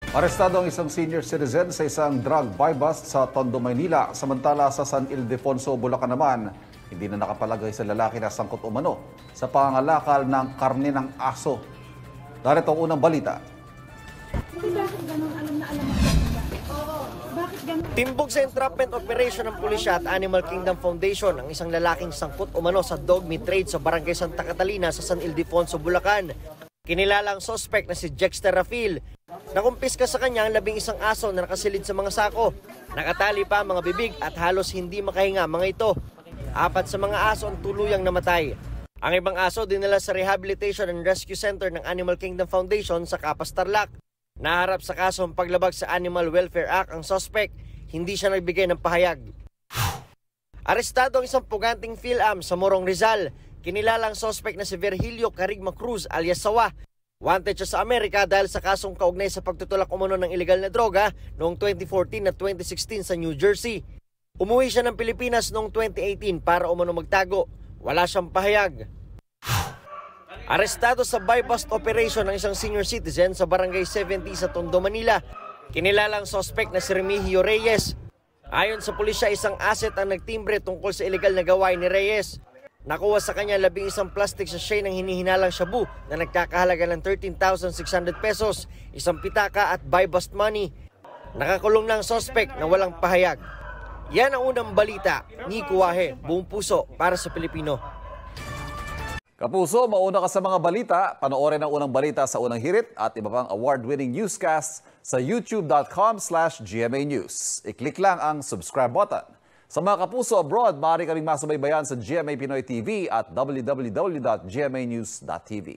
Arestado ang isang senior citizen sa isang drug buy-bust sa Tondo, Maynila. Samantala sa San Ildefonso, Bulacan naman, hindi na nakapalagay sa lalaki na sangkot umano sa pangangalakal ng karne ng aso. Narito ang unang balita. Bakit ganun? Alam na alam mo. Bakit ganun? Timbog sa entrapment operation ng pulisya at Animal Kingdom Foundation ang isang lalaking sangkot umano sa dog meat trade sa Barangay Santa Catalina sa San Ildefonso, Bulacan. Kinilala ang suspect na si Jexter Rafil. Nakumpiska sa kanya ang 11 aso na nakasilid sa mga sako. Nakatali pa ang mga bibig at halos hindi makahinga mga ito. 4 sa mga aso ang tuluyang namatay. Ang ibang aso dinala sa Rehabilitation and Rescue Center ng Animal Kingdom Foundation sa Capas, Tarlac. Naharap sa kasong paglabag sa Animal Welfare Act ang suspect, hindi siya nagbigay ng pahayag. Arestado ang isang puganting PhilAm sa Morong, Rizal. Kinilala ang suspect na si Virgilio Carigma Cruz alias Sawa. Wanted siya sa Amerika dahil sa kasong kaugnay sa pagtutulak umano ng ilegal na droga noong 2014 at 2016 sa New Jersey. Umuwi siya ng Pilipinas noong 2018 para umano magtago. Wala siyang pahayag. Arestado sa buy-bust operation ng isang senior citizen sa Barangay 70 sa Tondo, Manila. Kinilala ang suspect na si Remigio Reyes. Ayon sa pulisya, isang asset ang nagtimbre tungkol sa ilegal na gawain ni Reyes. Nakuha sa kanya 11 plastic sachet ng hinihinalang shabu na nagkakahalaga ng 13,600 pesos, isang pitaka at buy-bust money. Nakakulong na ang suspect na walang pahayag. Yan ang unang balita. Nico Wahe, buong puso para sa Pilipino. Kapuso, mauna ka sa mga balita. Panoorin ang unang balita sa Unang Hirit at iba pang award-winning newscasts sa youtube.com/GMA News. I-click lang ang subscribe button. Sa mga kapuso abroad, maaari kaming masubaybayan sa GMA Pinoy TV at www.gmanews.tv.